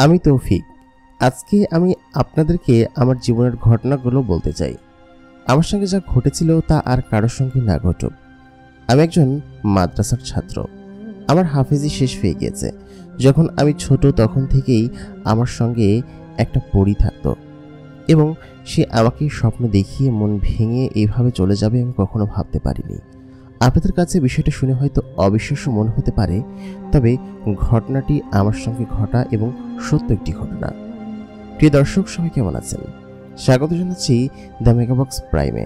আমি তৌফিক। আজকে আমি আপনাদেরকে আমার জীবনের ঘটনাগুলো বলতে চাই। আমার সঙ্গে যা ঘটেছিল তা আর কারোর সঙ্গে না ঘটুক। আমি একজন মাদ্রাসার ছাত্র। আমার হাফেজি শেষ হয়ে গিয়েছে। যখন আমি ছোট তখন থেকেই আমার সঙ্গে একটা পরী থাকতো এবং সে আমাকে স্বপ্ন দেখিয়ে মন ভেঙে এইভাবে চলে যাবে আমি কখনো ভাবতে পারিনি। আপনাদের কাছে বিষয়টা শুনে হয়তো অবিশ্বাস্য মনে হতে পারে, তবে ঘটনাটি আমার সঙ্গে ঘটা এবং সত্য একটি ঘটনা। প্রিয় দর্শক, সবাই কেমন আছেন? স্বাগত জানাচ্ছি দ্য মেগাবক্স প্রাইমে।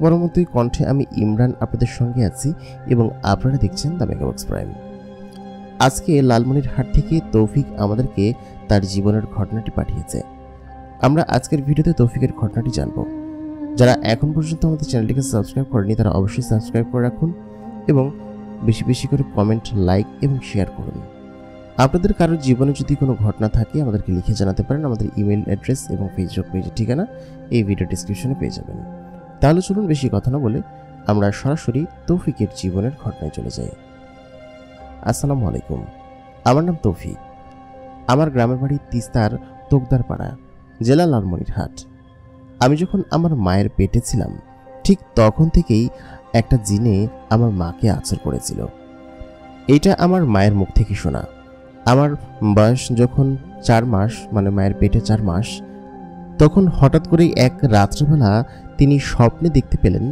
পরবর্তী কণ্ঠে আমি ইমরান আপনাদের সঙ্গে আছি এবং আপনারা দেখছেন দ্য মেগাবক্স প্রাইম। আজকে লালমনিরহাট থেকে তৌফিক আমাদেরকে তার জীবনের ঘটনাটি পাঠিয়েছে। আমরা আজকের ভিডিওতে তৌফিকের ঘটনাটি জানব। যারা এখন পর্যন্ত আমাদের চ্যানেলটিকে সাবস্ক্রাইব করেনি তারা অবশ্যই সাবস্ক্রাইব করে রাখুন এবং বেশি বেশি করে কমেন্ট, লাইক এবং শেয়ার করুন। আপনাদের কারোর জীবনে যদি কোনো ঘটনা থাকে আমাদেরকে লিখে জানাতে পারেন। আমাদের ইমেল অ্যাড্রেস এবং ফেসবুক পেজের ঠিকানা এই ভিডিও ডিসক্রিপশনে পেয়ে যাবেন। তাহলে চলুন বেশি কথা না বলে আমরা সরাসরি তৌফিকের জীবনের ঘটনায় চলে যাই। আসসালামু আলাইকুম। আমার নাম তৌফিক। আমার গ্রামের বাড়ি তিস্তার তোকদারপাড়া, জেলা লালমনিরহাট। আমি যখন আমার মায়ের পেটে ছিলাম ঠিক তখন থেকেই একটা জিনে আমার মাকে আছর করেছিল। এইটা আমার মায়ের মুখ থেকে শোনা। আমার বয়স যখন 4 মাস, মানে মায়ের পেটে 4 মাস, তখন হঠাৎ করেই এক রাত্রেবেলা তিনি স্বপ্নে দেখতে পেলেন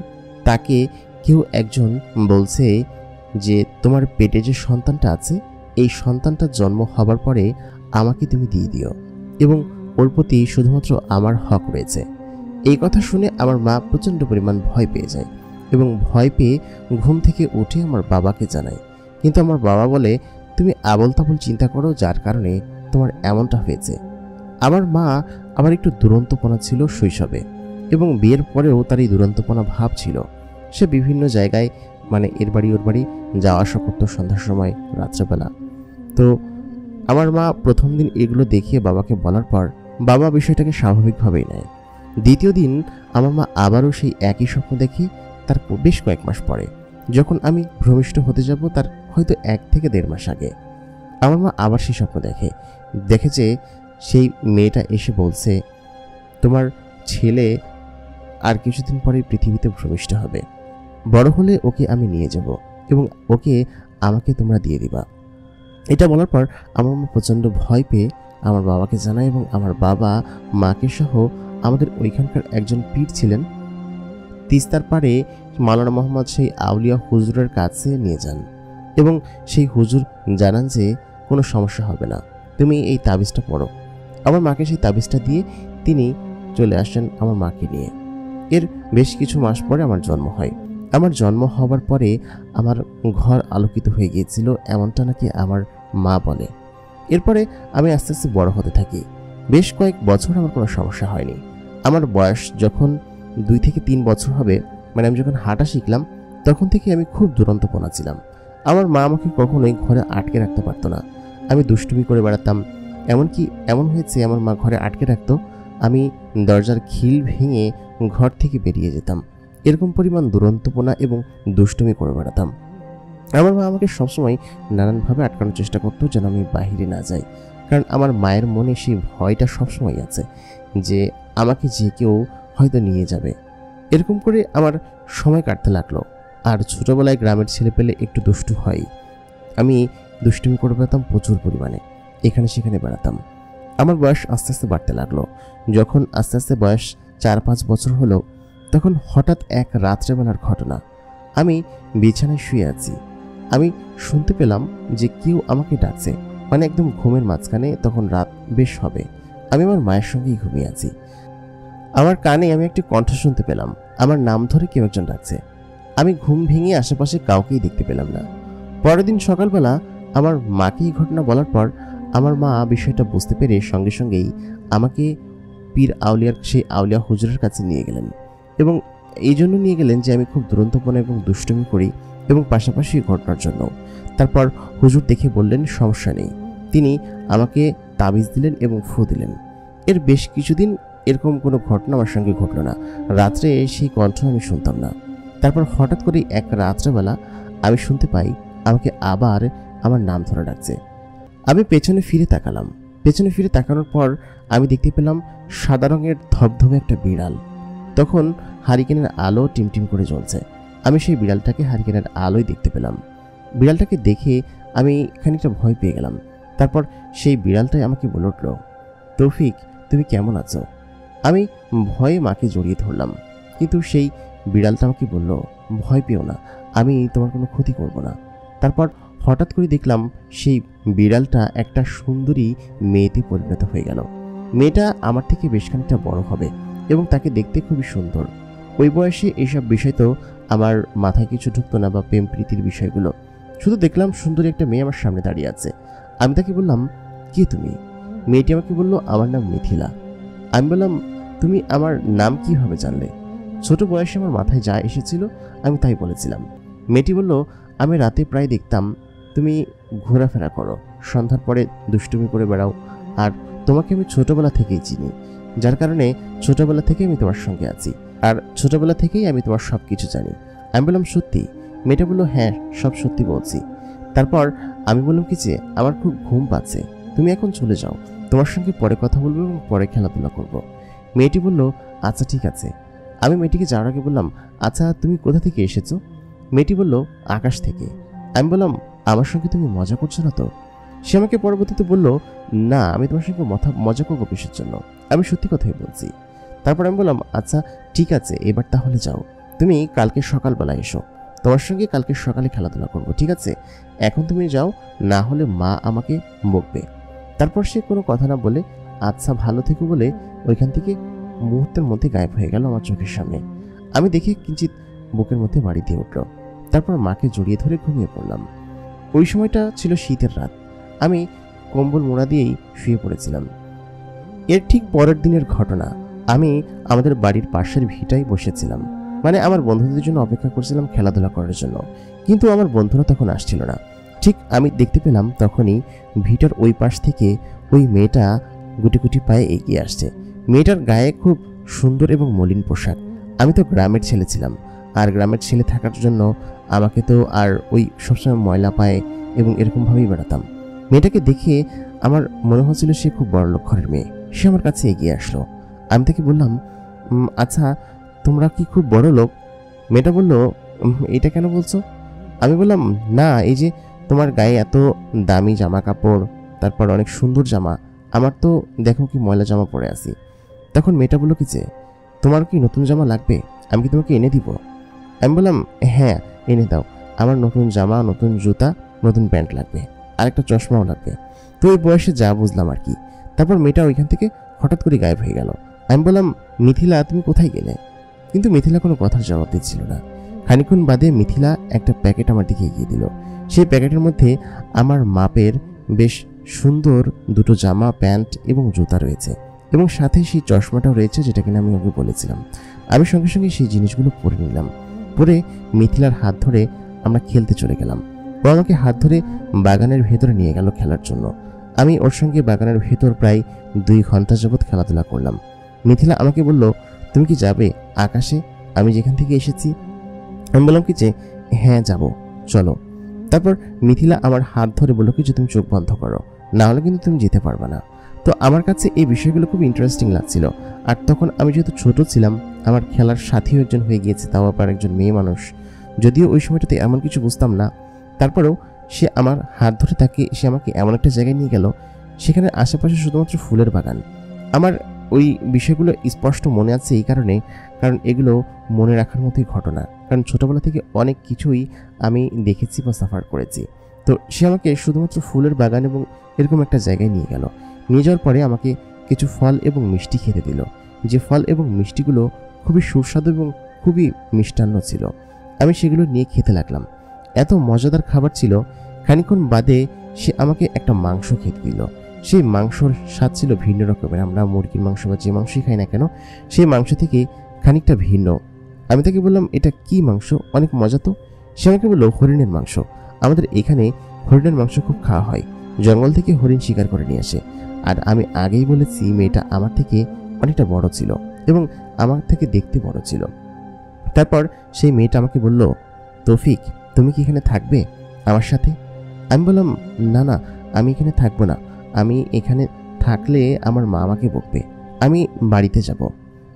তাকে কেউ একজন বলছে যে তোমার পেটে যে সন্তানটা আছে এই সন্তানটা জন্ম হবার পরে আমাকে তুমি দিয়ে দিও এবং ওর প্রতি শুধুমাত্র আমার হক রয়েছে। এই কথা শুনে আমার মা প্রচণ্ড পরিমাণ ভয় পেয়ে যায় এবং ভয় পেয়ে ঘুম থেকে উঠে আমার বাবাকে জানায়। কিন্তু আমার বাবা বলে তুমি আবল তাবল চিন্তা করো, যার কারণে তোমার এমনটা হয়েছে। আমার মা আবার একটু দুরন্তপনা ছিল শৈশবে এবং বিয়ের পরেও তার এই দুরন্তপনা ভাব ছিল। সে বিভিন্ন জায়গায়, মানে এর বাড়ি ওর বাড়ি যাওয়া আসা করতো সন্ধ্যার সময়, রাত্রেবেলা। তো আমার মা প্রথম দিন এগুলো দেখিয়ে বাবাকে বলার পর বাবা বিষয়টাকে স্বাভাবিকভাবেই নেয়। দ্বিতীয় দিন আমার মা আবারও সেই একই স্বপ্ন দেখে। তার বেশ কয়েক মাস পরে, যখন আমি ভূমিষ্ঠ হতে যাব তার হয়তো 1 থেকে 1.5 মাস আগে, আমার মা আবার সেই স্বপ্ন দেখেছে সেই মেয়েটা এসে বলছে তোমার ছেলে আর কিছুদিন পরে পৃথিবীতে ভূমিষ্ঠ হবে, বড় হলে ওকে আমি নিয়ে যাব এবং ওকে আমাকে তোমরা দিয়ে দিবা। এটা বলার পর আমার মা প্রচণ্ড ভয় পেয়ে আমার বাবাকে জানায় এবং আমার বাবা মাকে সহ আমাদের ওইখানকার একজন পীর ছিলেন তিস্তার পাড়ে, মাওলানা মোহাম্মদ সেই আউলিয়া হুজুরের কাছে নিয়ে যান এবং সেই হুজুর জানান যে কোনো সমস্যা হবে না, তুমি এই তাবিজটা পড়ো। আমার মাকে সেই তাবিজটা দিয়ে তিনি চলে আসেন আমার মাকে নিয়ে। এর বেশ কিছু মাস পরে আমার জন্ম হয়। আমার জন্ম হওয়ার পরে আমার ঘর আলোকিত হয়ে গিয়েছিল, এমনটা নাকি আমার মা বলে। এরপরে আমি আস্তে আস্তে বড় হতে থাকি। বেশ কয়েক বছর আমার কোনো সমস্যা হয়নি। আমার বয়স যখন 2 থেকে 3 বছর হবে, মানে আমি যখন হাঁটা শিখলাম, তখন থেকে আমি খুব দুরন্তপনা ছিলাম। আমার মা আমাকে কখনোই ঘরে আটকে রাখতে পারতো না। আমি দুষ্টুমি করে বেড়াতাম। এমনকি এমন হয়েছে আমার মা ঘরে আটকে রাখতো, আমি দরজার খিল ভেঙে ঘর থেকে বেরিয়ে যেতাম। এরকম পরিমাণ দুরন্তপনা এবং দুষ্টুমি করে বেড়াতাম। আমার মা আমাকে সবসময় নানানভাবে আটকানোর চেষ্টা করতো যেন আমি বাহিরে না যাই, কারণ আমার মায়ের মনে সেই ভয়টা সবসময় আছে যে আমাকে যে কেউ হয়তো নিয়ে যাবে। এরকম করে আমার সময় কাটতে লাগলো। আর ছোটোবেলায় গ্রামের ছেলে পেলে একটু দুষ্টু হয়। আমি দুষ্টুমি করে বেড়াতাম প্রচুর পরিমাণে, এখানে সেখানে বেড়াতাম। আমার বয়স আস্তে আস্তে বাড়তে লাগলো। যখন আস্তে আস্তে বয়স 4-5 বছর হলো, তখন হঠাৎ এক রাত্রেবেলার ঘটনা। আমি বিছানায় শুয়ে আছি, আমি শুনতে পেলাম যে কেউ আমাকে ডাকছে, মানে একদম ঘুমের মাঝখানে। তখন রাত বেশ হবে, আমি আমার মায়ের সঙ্গেই ঘুমিয়ে আছি। আমার কানে আমি একটি কণ্ঠ শুনতে পেলাম, আমার নাম ধরে কেউ একজন ডাকছে। আমি ঘুম ভেঙে আশেপাশে কাউকেই দেখতে পেলাম না। পরের দিন সকালবেলা আমার মাকে এই ঘটনা বলার পর আমার মা বিষয়টা বুঝতে পেরে সঙ্গে সঙ্গেই আমাকে পীর আউলিয়ার সেই আউলিয়া হুজুরের কাছে নিয়ে গেলেন এবং এই জন্য নিয়ে গেলেন যে আমি খুব দুরন্তপনা এবং দুষ্টুমি করি এবং পাশাপাশি ঘটনার জন্য। তারপর হুজুর দেখে বললেন সমস্যা নেই। তিনি আমাকে তাবিজ দিলেন এবং ফু দিলেন। এর বেশ কিছুদিন এরকম কোনো ঘটনা আমার সঙ্গে ঘটল না। রাত্রে সেই কণ্ঠ আমি শুনতাম না। তারপর হঠাৎ করে এক রাত্রেবেলা আমি শুনতে পাই আমাকে আবার আমার নাম ধরে ডাকছে। আমি পেছনে ফিরে তাকালাম। পেছনে ফিরে তাকানোর পর আমি দেখতে পেলাম সাদা রঙের ধবধবে একটা বিড়াল। তখন হারিকেনের আলো টিমটিম করে জ্বলছে। আমি সেই বিড়ালটাকে হারিকেনের আলোয় দেখতে পেলাম। বিড়ালটাকে দেখে আমি খানিকটা ভয় পেয়ে গেলাম। তারপর সেই বিড়ালটাই আমাকে বলে উঠল, তৌফিক, তুমি কেমন আছো? আমি ভয়ে মাকে জড়িয়ে ধরলাম, কিন্তু সেই বিড়ালটা আমাকে বলল, ভয় পেও না, আমি তোমার কোনো ক্ষতি করব না। তারপর হঠাৎ করে দেখলাম সেই বিড়ালটা একটা সুন্দরী মেয়েতে পরিণত হয়ে গেল। মেয়েটা আমার থেকে বেশ খানিকটা বড় হবে এবং তাকে দেখতে খুবই সুন্দর। ওই বয়সে এইসব বিষয় তো আমার মাথায় কিছু ঢুকতো না, বা প্রেম প্রীতির বিষয়গুলো। শুধু দেখলাম সুন্দরী একটা মেয়ে আমার সামনে দাঁড়িয়ে আছে। আমি তাকে বললাম, কে তুমি? মেয়েটি আমাকে বলল, আমার নাম মিথিলা। আমি বললাম, তুমি আমার নাম কিভাবে জানলে? ছোট বয়সে আমার মাথায় যা এসেছিল আমি তাই বলেছিলাম। মেয়েটি বলল, আমি রাতে প্রায় দেখতাম তুমি ঘোরাফেরা করো, সন্ধ্যার পরে দুষ্টুমি করে বেড়াও, আর তোমাকে আমি ছোটবেলা থেকেই চিনি, যার কারণে ছোটবেলা থেকে আমি তোমার সঙ্গে আছি, আর ছোটবেলা থেকেই আমি তোমার সব কিছু জানি। আমি বললাম, সত্যি? মেয়েটা বলল, হ্যাঁ, সব সত্যি বলছি। তারপর আমি বললাম কি যে, আমার খুব ঘুম পাচ্ছে, তুমি এখন চলে যাও, তোমার সঙ্গে পরে কথা বলবো এবং পরে খেলাধুলা করব। মেয়েটি বলল, আচ্ছা ঠিক আছে। আমি মেয়েটিকে যাওয়ার আগে বললাম, আচ্ছা তুমি কোথা থেকে এসেছো? মেয়েটি বলল, আকাশ থেকে। আমি বললাম, আমার সঙ্গে তুমি মজা করছো না তো? সে আমাকে পরবর্তীতে বলল, না, আমি তোমার সঙ্গে মজা করবো কিসের জন্য, আমি সত্যি কথাই বলছি। তারপর আমি বললাম, আচ্ছা ঠিক আছে, এবার তাহলে যাও, তুমি কালকে সকালবেলা এসো, তোমার সঙ্গে কালকে সকালে খেলাধুলা করবো, ঠিক আছে? এখন তুমি যাও, না হলে মা আমাকে বকবে। তারপর সে কোনো কথা না বলে আচ্ছা ভালো থেকো বলে ওইখান থেকে মুহূর্তের মধ্যে গায়েব হয়ে গেল আমার চোখের সামনে। আমি দেখে কিঞ্চিত বুকের মধ্যে বাড়ি দিয়ে উঠল। তারপর মাকে জড়িয়ে ধরে ঘুমিয়ে পড়লাম। ওই সময়টা ছিল শীতের রাত। আমি কম্বল মোড়া দিয়েই শুয়ে পড়েছিলাম। এর ঠিক পরের দিনের ঘটনা, আমি আমাদের বাড়ির পাশের ভিটায় বসেছিলাম, মানে আমার বন্ধুদের জন্য অপেক্ষা করছিলাম খেলাধুলা করার জন্য, কিন্তু আমার বন্ধুরা তখন আসছিল না। ঠিক আমি দেখতে পেলাম তখনই ভিটার ওই পাশ থেকে ওই মেয়েটা গুটি গুটি পায়ে এগিয়ে আসছে। মেয়েটার গায়ে খুব সুন্দর এবং মলিন পোশাক। আমি তো গ্রামের ছেলে ছিলাম, আর গ্রামের ছেলে থাকার জন্য আমাকে তো আর ওই সবসময় ময়লা পায়ে এবং এরকমভাবেই বেড়াতাম। মেয়েটাকে দেখে আমার মনে হচ্ছিল সে খুব বড়লোক ঘরের মেয়ে। সে আমার কাছে এগিয়ে আসলো। আমি তাকে বললাম, আচ্ছা তোমরা কি খুব বড় লোক? মেয়েটা বলল, এটা কেন বলছো? আমি বললাম, না, এই যে তোমার গায়ে এত দামি জামা কাপড়, তারপর অনেক সুন্দর জামা, আমার তো দেখো কি ময়লা জামা পরে আছি। তখন মেয়েটা বলল কি যে, তোমার কি নতুন জামা লাগবে? আমি কি তোমাকে এনে দিব? আমি বললাম, হ্যাঁ এনে দাও, আমার নতুন জামা, নতুন জুতা, নতুন প্যান্ট লাগবে, আর একটা চশমাও লাগবে। তো ওই বয়সে যা বুঝলাম আর কি। তারপর মেয়েটা ওইখান থেকে হঠাৎ করে গায়েব হয়ে গেল। আমি বললাম, মিথিলা তুমি কোথায় গেলে? কিন্তু মিথিলা কোনো কথার জবাব দিচ্ছিল না। খানিকক্ষণ বাদে মিথিলা একটা প্যাকেট আমার দিকে এগিয়ে দিল। সেই প্যাকেটের মধ্যে আমার মাপের বেশ সুন্দর দুটো জামা, প্যান্ট এবং জুতা রয়েছে, এবং সাথে সেই চশমাটাও রয়েছে, যেটা কিনা আমি ওকে বলেছিলাম। আমি সঙ্গে সঙ্গে সেই জিনিসগুলো পরে নিলাম। পরে মিথিলার হাত ধরে আমরা খেলতে চলে গেলাম। ও আমাকে হাত ধরে বাগানের ভেতরে নিয়ে গেল খেলার জন্য। আমি ওর সঙ্গে বাগানের ভেতর প্রায় 2 ঘন্টা যাবৎ খেলাধুলা করলাম। মিথিলা আমাকে বলল, তুমি কি যাবে আকাশে, আমি যেখান থেকে এসেছি? আমি বললাম কি যে, হ্যাঁ যাব, চলো। তারপর মিথিলা আমার হাত ধরে বলল কি যে, তুমি চোখ বন্ধ করো, না হলে কিন্তু তুমি যেতে পারবে না। তো আমার কাছে এই বিষয়গুলো খুব ইন্টারেস্টিং লাগছিল। আর তখন আমি যেহেতু ছোট ছিলাম, আমার খেলার সাথীও একজন হয়ে গিয়েছে, তাও আবার একজন মেয়ে মানুষ। যদিও ওই সময়টাতে এমন কিছু বুঝতাম না, তারপরেও সে আমার হাত ধরে সে আমাকে এমন একটা জায়গায় নিয়ে গেল, সেখানে আশেপাশে শুধুমাত্র ফুলের বাগান। আমার ওই বিষয়গুলো স্পষ্ট মনে আছে এই কারণে, কারণ এগুলো মনে রাখার মতোই ঘটনা, কারণ ছোটবেলা থেকে অনেক কিছুই আমি দেখেছি বা সাফার করেছি। তো সে আমাকে শুধুমাত্র ফুলের বাগান এবং এরকম একটা জায়গায় নিয়ে গেল। নিয়ে যাওয়ার পরে আমাকে কিছু ফল এবং মিষ্টি খেতে দিল, যে ফল এবং মিষ্টিগুলো খুবই সুস্বাদু এবং খুবই মিষ্টান্ন ছিল। আমি সেগুলো নিয়ে খেতে লাগলাম। এত মজাদার খাবার ছিল। খানিকক্ষণ বাদে সে আমাকে একটা মাংস খেতে দিল। সেই মাংসর স্বাদ ছিল ভিন্ন রকমের। আমরা মুরগির মাংস বা যে মাংসই খাই না কেন, সেই মাংস থেকে খানিকটা ভিন্ন। আমি তাকে বললাম, এটা কি মাংস, অনেক মজা তো। সে আমাকে বলল, হরিণের মাংস। আমাদের এখানে হরিণের মাংস খুব খাওয়া হয়, জঙ্গল থেকে হরিণ শিকার করে নিয়ে আসে। আর আমি আগেই বলেছি, মেয়েটা আমার থেকে অনেকটা বড় ছিল এবং আমার থেকে দেখতে বড় ছিল। তারপর সেই মেয়েটা আমাকে বলল, তৌফিক তুমি কি এখানে থাকবে আমার সাথে? আমি বললাম, না না, আমি এখানে থাকবো না, আমি এখানে থাকলে আমার মা আমাকে বকবে, আমি বাড়িতে যাব।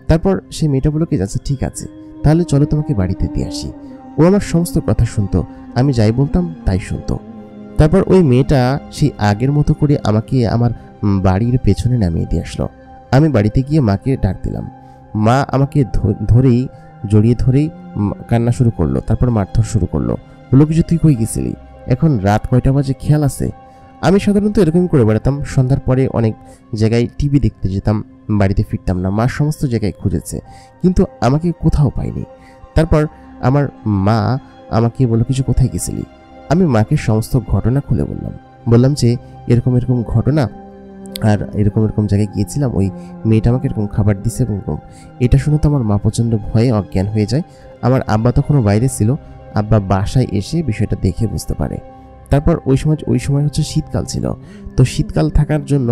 তারপর সেই মেয়েটা বলল কি, আচ্ছা ঠিক আছে, তাহলে চলো তোমাকে বাড়িতে দিয়ে আসি। ও আমার সমস্ত কথা শুনতো, আমি যাই বলতাম তাই শুনতো। তারপর ওই মেয়েটা সেই আগের মতো করে আমাকে আমার বাড়ির পেছনে নামিয়ে দিয়ে আসলো। আমি বাড়িতে গিয়ে মাকে ডাক দিলাম। মা আমাকে ধরেই জড়িয়ে ধরেই কান্না শুরু করলো। তারপর মারধর শুরু করলো, বললো কিছু, তুই কই গেছিলি, এখন রাত কয়টা বাজে খেয়াল আছে? আমি সাধারণত এরকমই করে বেড়াতাম, সন্ধ্যার পরে অনেক জায়গায় টিভি দেখতে যেতাম, বাড়িতে ফিরতাম না। মা সমস্ত জায়গায় খুঁজেছে কিন্তু আমাকে কোথাও পাইনি। তারপর আমার মা আমাকে বললো কিছু, কোথায় গেছিলি? আমি মাকে সমস্ত ঘটনা খুলে বললাম যে এরকম এরকম ঘটনা, আর এরকম এরকম জায়গায় গিয়েছিলাম, ওই মেয়েটা আমাকে এরকম খাবার দিছে এবং এটা শুনে তো আমার মা প্রচণ্ড ভয়ে অজ্ঞান হয়ে যায়। আমার আব্বা তখনও বাইরে ছিল, আব্বা বাসায় এসে বিষয়টা দেখে বুঝতে পারে। তারপর ওই সময় হচ্ছে শীতকাল ছিল, তো শীতকাল থাকার জন্য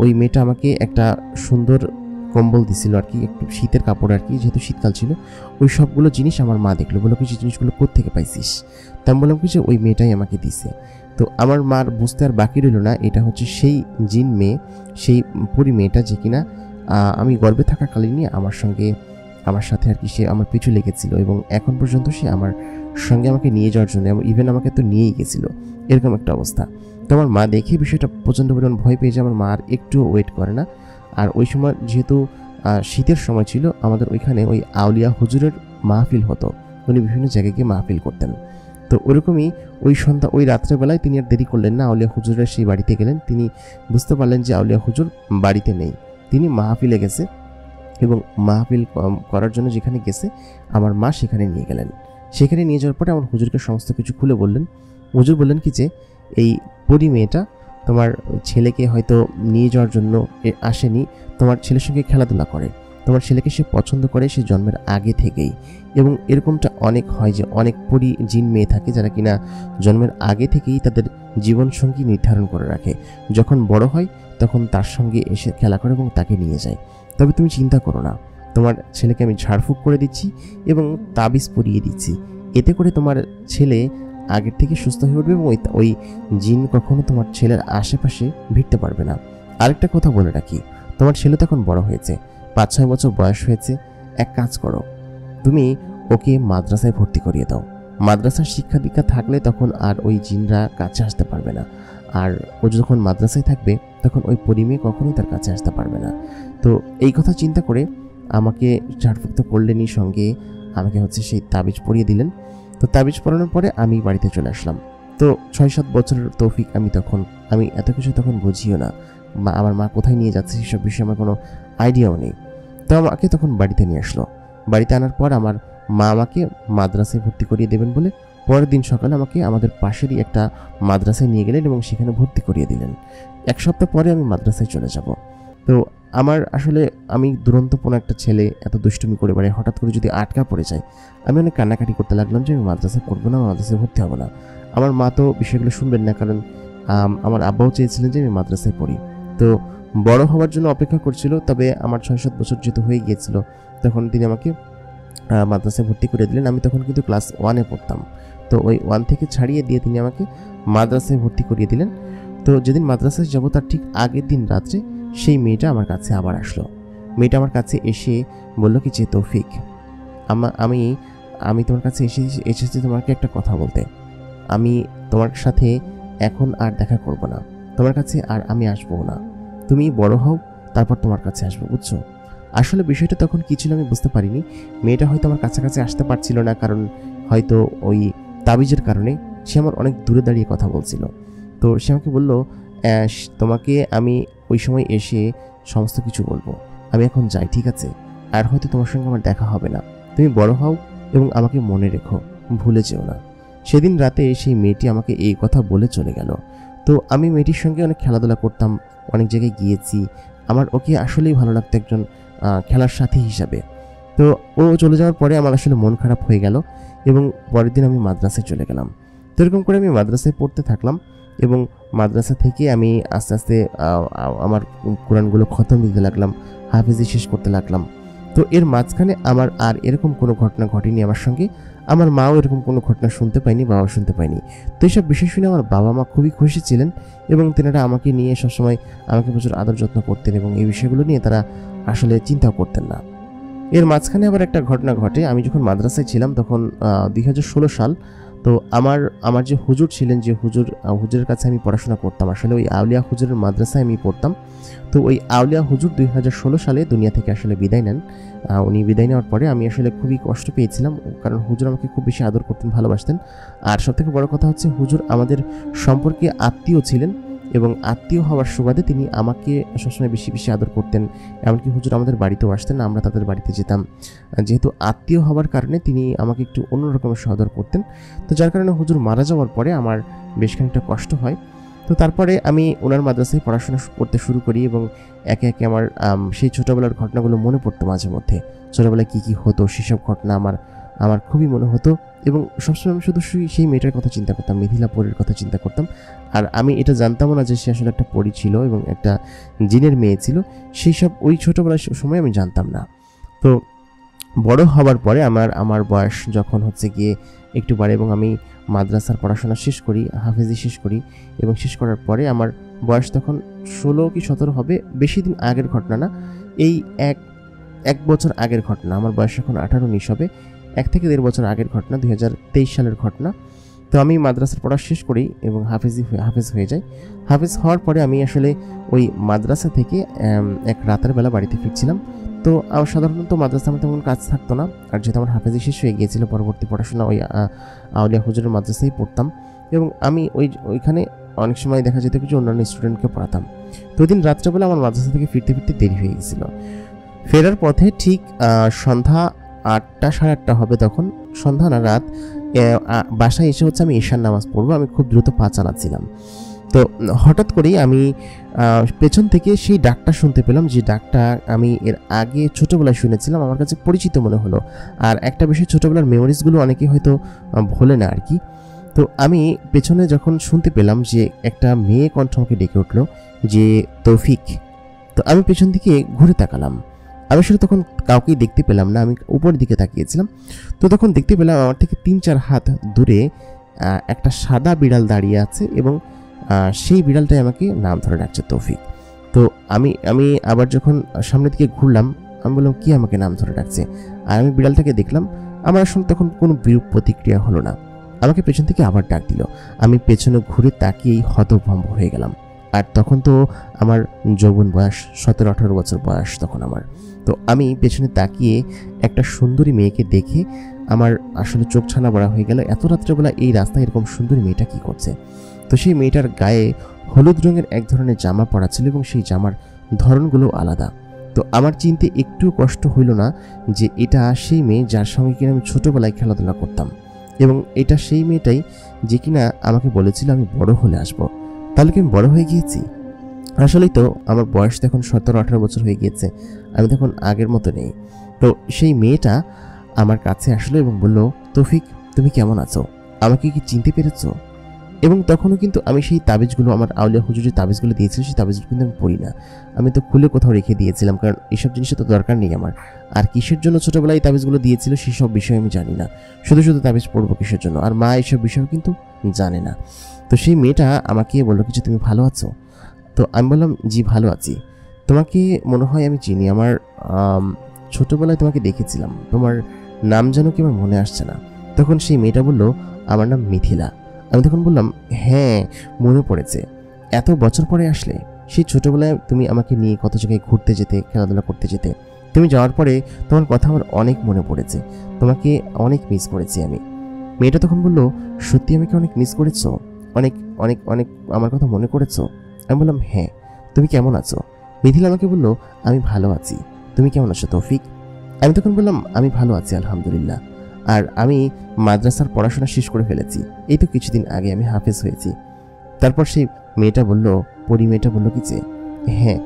ওই মেয়েটা আমাকে একটা সুন্দর কম্বল দিছিল আর কি, একটু শীতের কাপড় আর কি, যেহেতু শীতকাল ছিল। ওই সবগুলো জিনিস আমার মা দেখলো, বললো কিছু জিনিসগুলো কোত্থেকে পাইছিস? তা আমি বললাম কি যে ওই মেয়েটাই আমাকে দিছে। তো আমার মার বুঝতে আর বাকি রইল না, এটা হচ্ছে সেই জিন মেয়ে, সেই পরি মেয়েটা যে কিনা আমি গর্ভে থাকাকালীনই আমার সাথে আর কি সে আমার পিছু লেগেছিল এবং এখন পর্যন্ত সে আমার সঙ্গে আমাকে নিয়ে যাওয়ার জন্য, ইভেন আমাকে তো নিয়েই গেছিল, এরকম একটা অবস্থা। তো আমার মা দেখে বিষয়টা প্রচণ্ড পরিমাণ ভয় পেয়ে যায়। আমার মা আর একটু ওয়েট করে না। আর ওই সময় যেহেতু শীতের সময় ছিল, আমাদের ওইখানে ওই আউলিয়া হুজুরের মাহফিল হতো, উনি বিভিন্ন জায়গায় গিয়ে মাহফিল করতেন। তো ওরকমই ওই রাত্রেবেলায় তিনি আর দেরি করলেন না, আউলিয়া হুজুরের সেই বাড়িতে গেলেন। তিনি বুঝতে পারলেন যে আউলিয়া হুজুর বাড়িতে নেই, তিনি মাহফিলে গেছে এবং মাহফিল করার জন্য যেখানে গেছে আমার মা সেখানে নিয়ে গেলেন। সেখানে নিয়ে যাওয়ার পরে আমার হুজুরকে সমস্ত কিছু খুলে বললেন। হুজুর বললেন কি যে এই পরি মেয়েটা তোমার ছেলেকে হয়তো নিয়ে যাওয়ার জন্য আসেনি, তোমার ছেলের সঙ্গে খেলাধুলা করে, তোমার ছেলেকে সে পছন্দ করে সে জন্মের আগে থেকেই। এবং এরকমটা অনেক হয় যে অনেক পরি জিন মেয়ে থাকে যারা কিনা জন্মের আগে থেকেই তাদের জীবনসঙ্গী নির্ধারণ করে রাখে, যখন বড় হয় তখন তার সঙ্গে এসে খেলা করে এবং তাকে নিয়ে যায়। তবে তুমি চিন্তা করো না, তোমার ছেলেকে আমি ঝাড়ফুঁক করে দিচ্ছি এবং তাবিজ পরিয়ে দিচ্ছি, এতে করে তোমার ছেলে আগের থেকে সুস্থ হয়ে উঠবে এবং ওই জিন কখনো তোমার ছেলের আশেপাশে ভিড়তে পারবে না। আরেকটা কথা বলে রাখি, তোমার ছেলে তখন বড় হয়েছে, 5-6 বছর বয়স হয়েছে, এক কাজ করো, তুমি ওকে মাদ্রাসায় ভর্তি করিয়ে দাও। মাদ্রাসার শিক্ষা দীক্ষা থাকলে তখন আর ওই জিনরা কাছে আসতে পারবে না, আর ও যখন মাদ্রাসায় থাকবে তখন ওই পরিমেয়ে কখনোই তার কাছে আসতে পারবে না। তো এই কথা চিন্তা করে আমাকে ঝাড়ফুঁক তো করলেনই, সঙ্গে আমাকে হচ্ছে সেই তাবিজ পরিয়ে দিলেন। তো তাবিজ পরানোর পরে আমি বাড়িতে চলে আসলাম। তো 6-7 বছরের তৌফিক আমি এত কিছু তখন বুঝিও না, আমার মা কোথায় নিয়ে যাচ্ছে সেসব বিষয়ে আমার কোনো আইডিয়াও নেই। তো আমাকে তখন বাড়িতে নিয়ে আসলো। বাড়িতে আনার পর আমার মা আমাকে মাদ্রাসায় ভর্তি করিয়ে দেবেন বলে পরের দিন সকালে আমাকে আমাদের পাশেরই একটা মাদ্রাসায় নিয়ে গেলেন এবং সেখানে ভর্তি করিয়ে দিলেন। 1 সপ্তাহ পরে আমি মাদ্রাসায় চলে যাব। তো আমি দুরন্তপূর্ণ একটা ছেলে, এত দুষ্টুমি করে বেড়াই, হঠাৎ করে যদি আটকা পড়ে যায়, আমি অনেক কান্নাকাটি করতে লাগলাম যে আমি মাদ্রাসায় পড়বো না, মাদ্রাসায় ভর্তি হবো না। আমার মা তো বিষয়গুলো শুনবেন না, কারণ আমার আব্বাও চেয়েছিলেন যে আমি মাদ্রাসায় পড়ি। তো বড় হওয়ার জন্য অপেক্ষা করছিল, তবে আমার 6-7 বছর যেহেতু হয়ে গিয়েছিল তখন তিনি আমাকে মাদ্রাসায় ভর্তি করে দিলেন। আমি তখন কিন্তু ক্লাস 1-এ পড়তাম। তো ওই 1 থেকে ছাড়িয়ে দিয়ে তিনি আমাকে মাদ্রাসায় ভর্তি করিয়ে দিলেন। তো যেদিন মাদ্রাসায় যাব তার ঠিক আগের দিন রাত্রে সেই মেয়েটা আমার কাছে আবার আসলো। মেয়েটা আমার কাছে এসে বলল কি যে তৌফিক, আমি তোমার কাছে এসেছি তোমাকে একটা কথা বলতে। আমি তোমার সাথে এখন আর দেখা করব না, তোমার কাছে আর আমি আসবো না, তুমি বড় হও তারপর তোমার কাছে আসবো, বুঝছো? আসলে বিষয়টা তখন কি ছিল আমি বুঝতে পারিনি। মেয়েটা হয়তো আমার কাছাকাছি আসতে পারছিল না, কারণ হয়তো ওই তাবিজের কারণে সে আমার অনেক দূরে দাঁড়িয়ে কথা বলছিল। তো সে আমাকে বলল, তোমাকে আমি ওই সময় এসে সমস্ত কিছু বলবো, আমি এখন যাই, ঠিক আছে? আর হয়তো তোমার সঙ্গে আমার দেখা হবে না, তুমি বড় হও এবং আমাকে মনে রেখো, ভুলে যেও না। সেদিন রাতে সেই মেয়েটি আমাকে এই কথা বলে চলে গেল। তো আমি মেয়েটির সঙ্গে অনেক খেলাধুলা করতাম, অনেক জায়গায় গিয়েছি, আমার ওকে আসলেই ভালো লাগতো একজন খেলার সাথী হিসাবে। তো ও চলে যাওয়ার পরে আমার আসলে মন খারাপ হয়ে গেল এবং পরের দিন আমি মাদ্রাসায় চলে গেলাম। তো এরকম করে আমি মাদ্রাসায় পড়তে থাকলাম এবং মাদ্রাসা থেকে আমি আস্তে আস্তে আমার কোরআনগুলো খতম দিতে লাগলাম, হাফেজি শেষ করতে লাগলাম। তো এর মাঝখানে আমার আর এরকম কোনো ঘটনা ঘটেনি আমার সঙ্গে। আমার মাও এরকম কোনো ঘটনা শুনতে পায়নি, বাবাও শুনতে পায়নি। তো এইসব বিষয় শুনে আমার বাবা মা খুবই খুশি ছিলেন এবং তেনারা আমাকে নিয়ে সবসময় আমাকে প্রচুর আদর যত্ন করতেন এবং এই বিষয়গুলো নিয়ে তারা আসলে চিন্তাও করতেন না। এর মাঝখানে আবার একটা ঘটনা ঘটে। আমি যখন মাদ্রাসায় ছিলাম তখন 2016 সাল। তো আমার যে হুজুর ছিলেন, যে হুজুরের কাছে আমি পড়াশোনা করতাম, আসলে ওই আউলিয়া হুজুরের মাদ্রাসায় আমি পড়তাম। তো ওই আউলিয়া হুজুর 2016 সালে দুনিয়া থেকে আসলে বিদায় নেন। উনি বিদায় নেওয়ার পরে আমি আসলে খুবই কষ্ট পেয়েছিলাম, কারণ হুজুর আমাকে খুব বেশি আদর করতেন, ভালোবাসতেন। আর সবথেকে বড় কথা হচ্ছে হুজুর আমাদের সম্পর্কে আত্মীয় ছিলেন এবং আত্মীয় হওয়ার সুবাদে তিনি আমাকে সবসময় বেশি বেশি আদর করতেন। এমনকি হুজুর আমাদের বাড়িতেও আসতেন, আমরা তাদের বাড়িতে যেতাম। যেহেতু আত্মীয় হওয়ার কারণে তিনি আমাকে একটু অন্যরকমের সহাদর করতেন। তো যার কারণে হুজুর মারা যাওয়ার পরে আমার বেশ খানিকটা কষ্ট হয়। তো তারপরে আমি ওনার মাদ্রাসায় পড়াশোনা করতে শুরু করি এবং একে একে আমার সেই ছোটোবেলার ঘটনাগুলো মনে পড়তো মাঝে মধ্যে। ছোটোবেলায় কী কী হতো সেসব ঘটনা আমার খুবই মনে হতো এবং সবসময় আমি শুধু সেই মেয়েটার কথা চিন্তা করতাম, মিথিলা পরীর কথা চিন্তা করতাম। আর আমি এটা জানতামও না যে সে আসলে একটা পরী ছিল এবং একটা জিনের মেয়ে ছিল। সেই সব ওই ছোটোবেলার সময় আমি জানতাম না। তো বড় হওয়ার পরে আমার বয়স যখন হচ্ছে গিয়ে একটু বাড়ে এবং আমি মাদ্রাসার পড়াশোনা শেষ করি, হাফেজি শেষ করি এবং শেষ করার পরে আমার বয়স তখন 16 কি 17 হবে। বেশি দিন আগের ঘটনা না, এই এক বছর আগের ঘটনা। আমার বয়স এখন 18-19 হবে। 1 থেকে 1.5 বছর আগের ঘটনা, 2023 সালের ঘটনা। তো আমি মাদ্রাসার পড়া শেষ করি এবং হাফেজ হয়ে যাই। হাফেজ হওয়ার পরে আমি আসলে ওই মাদ্রাসা থেকে এক রাতের বেলা বাড়িতে ফিরছিলাম। তো আমার সাধারণত মাদ্রাসা আমার তেমন কাজ থাকতো না, আর যেহেতু আমার হাফেজি শেষ হয়ে গিয়েছিল, পরবর্তী পড়াশোনা ওই আউলিয়া হুজুরের মাদ্রাসায় পড়তাম এবং আমি ওইখানে অনেক সময় দেখা যেত কিছু অন্যান্য স্টুডেন্টকে পড়াতাম। তো ওই দিন রাত্রেবেলা আমার মাদ্রাসা থেকে ফিরতে দেরি হয়ে গেছিলো। ফেরার পথে ঠিক সন্ধ্যা 8টা 8:30 হবে তখন, সন্ধ্যা না রাত। বাসায় এসে হচ্ছে আমি ঈশার নামাজ পড়বো, আমি খুব দ্রুত পা চালাচ্ছিলাম। তো হঠাৎ করেই আমি পেছন থেকে সেই ডাকটা শুনতে পেলাম, যে ডাকটা আমি এর আগে ছোটোবেলায় শুনেছিলাম, আমার কাছে পরিচিত মনে হলো। আর একটা বিষয়, ছোটোবেলার মেমোরিজগুলো অনেকে হয়তো ভোলে না আর কি। তো আমি পেছনে যখন শুনতে পেলাম যে একটা মেয়ে কণ্ঠ আমাকে ডেকে উঠলো যে তৌফিক। তো আমি পেছন দিকে ঘুরে তাকালাম। আমি আসলে তখন কাউকেই দেখতে পেলাম না, আমি উপরের দিকে তাকিয়েছিলাম। তো তখন দেখতে পেলাম আমার থেকে 3-4 হাত দূরে একটা সাদা বিড়াল দাঁড়িয়ে আছে এবং সেই বিড়ালটাই আমাকে নাম ধরে ডাকছে তৌফিক। তো আমি আবার যখন সামনের দিকে ঘুরলাম, আমি বললাম কি আমাকে নাম ধরে ডাকছে। আর আমি বিড়ালটাকে দেখলাম, আমার আসলে তখন কোনো বিরূপ প্রতিক্রিয়া হলো না। আমাকে পেছন থেকে আবার ডাক দিল। আমি পেছনে ঘুরে তাকিয়েই হতভম্ব হয়ে গেলাম। আর তখন তো আমার যৌবন বয়স, 17-18 বছর বয়স তখন আমার। তো আমি পেছনে তাকিয়ে একটা সুন্দরী মেয়েকে দেখে আমার আসলে চোখ ছানা বড়া হয়ে গেল। এত রাত্রেবেলা এই রাস্তায় এরকম সুন্দরী মেয়েটা কি করছে। তো সেই মেয়েটার গায়ে হলুদ রঙের এক ধরনের জামা পরা ছিল এবং সেই জামার ধরনগুলো আলাদা। তো আমার চিনতে একটু কষ্ট হইল না যে এটা সেই মেয়ে যার সঙ্গে কিনা আমি ছোটোবেলায় খেলাধুলা করতাম এবং এটা সেই মেয়েটাই যে কিনা আমাকে বলেছিল আমি বড় হলে আসবো। তাহলে কি আমি বড় হয়ে গিয়েছি? আসলেই তো আমার বয়স তখন 17-18 বছর হয়ে গিয়েছে, আমি তখন আগের মতো নেই। তো সেই মেয়েটা আমার কাছে আসলো এবং বলল, তৌফিক তুমি কেমন আছো, আমাকে কি চিনতে পেরেছো? এবং তখনও কিন্তু আমি সেই তাবিজগুলো, আমার আউলিয়া হুজুর যে তাবিজগুলো দিয়েছিল সেই তাবিজগুলো কিন্তু আমি পড়ি না, আমি তো খুলে কোথাও রেখে দিয়েছিলাম, কারণ এইসব জিনিসের তো দরকার নেই আমার। আর কিসের জন্য ছোটোবেলায় এই তাবিজগুলো দিয়েছিল সেসব বিষয় আমি জানি না, শুধু তাবিজ পড়বো কিসের জন্য। আর মা এইসব বিষয় কিন্তু জানে না। তো সেই মেয়েটা আমাকে বললো কিছু, তুমি ভালো আছো? তো আমি বললাম জি ভালো আছি। তোমাকে মনে হয় আমি চিনি, আমার ছোটোবেলায় তোমাকে দেখেছিলাম, তোমার নাম যেন কি আমার মনে আসছে না। তখন সেই মেয়েটা বলল আমার নাম মিথিলা। আমি তখন বললাম হ্যাঁ মনে পড়েছে, এত বছর পরে আসলে। সেই ছোটোবেলায় তুমি আমাকে নিয়ে কত জায়গায় ঘুরতে যেতে, খেলাধুলা করতে যেতে। তুমি যাওয়ার পরে তোমার কথা আমার অনেক মনে পড়েছে, তোমাকে অনেক মিস করেছি আমি। মেয়েটা তখন বলল সত্যি আমাকে অনেক মিস করেছো, অনেক অনেক অনেক আমার কথা মনে করেছো? আমি বললাম হ্যাঁ। তুমি কেমন আছো? মিথিলা আমাকে বলল আমি ভালো আছি, তুমি কেমন আছো তৌফিক? আমি তখন বললাম আমি ভালো আছি আলহামদুলিল্লাহ, আর আমি মাদ্রাসার পড়াশোনা শেষ করে ফেলেছি, এই তো কিছুদিন আগে আমি হাফেজ হয়েছি। তারপর সেই মেয়েটা বলল, মেয়েটা বলল কি যে হ্যাঁ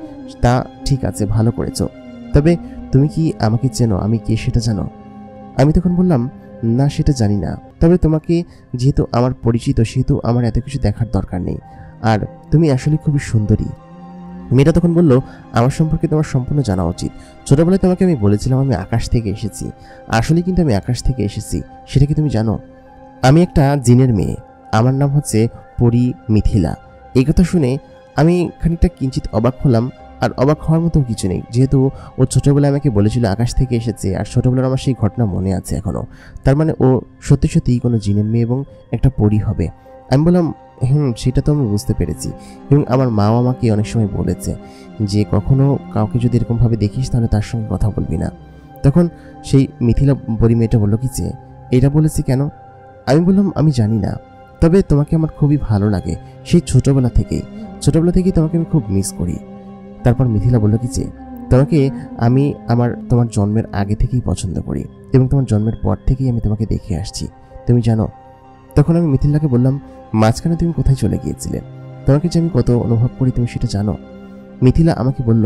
তা ঠিক আছে, ভালো করেছো, তবে তুমি কি আমাকে চেনো, আমি কে সেটা জানো? আমি তখন বললাম না সেটা জানি না, তবে তোমাকে যেহেতু আমার পরিচিত সেহেতু আমার এত কিছু দেখার দরকার নেই, আর তুমি আসলে খুবই সুন্দরী। মেয়েটা তখন বলল, আমার সম্পর্কে তোমার সম্পূর্ণ জানা উচিত। ছোটবেলায় তোমাকে আমি বলেছিলাম আমি আকাশ থেকে এসেছি, আসলে কিন্তু আমি আকাশ থেকে এসেছি, সেটা কি তুমি জানো? আমি একটা জিনের মেয়ে, আমার নাম হচ্ছে পরী মিথিলা। এই কথা শুনে আমি খানিকটা কিঞ্চিত অবাক হলাম। আর অবাক হওয়ার মতো কিছু নেই, যেহেতু ও ছোটবেলায় আমাকে বলেছিল আকাশ থেকে এসেছে, আর ছোটবেলার আমার সেই ঘটনা মনে আছে এখনও। তার মানে ও সত্যি সত্যিই কোনো জিনের মেয়ে এবং একটা পরী হবে। আমি বললাম, সেটা তো আমি বুঝতে পেরেছি, এবং আমার মাও আমাকে অনেক সময় বলেছে যে কখনো কাউকে যদি এরকমভাবে দেখিস তাহলে তার সঙ্গে কথা বলবি না। তখন সেই মিথিলা পরী মেয়েটা বললো কি যে, এটা বলেছি কেন? আমি বললাম, আমি জানি না, তবে তোমাকে আমার খুবই ভালো লাগে, সেই ছোটবেলা থেকেই তোমাকে আমি খুব মিস করি। তারপর মিথিলা বলল কি যে, তোমাকে আমি তোমার জন্মের আগে থেকেই পছন্দ করি, এবং তোমার জন্মের পর থেকেই আমি তোমাকে দেখে আসছি, তুমি জানো? তখন আমি মিথিলাকে বললাম, মাঝখানে তুমি কোথায় চলে গিয়েছিলে? তোমাকে যে আমি কত অনুভব করি তুমি সেটা জানো? মিথিলা আমাকে বলল,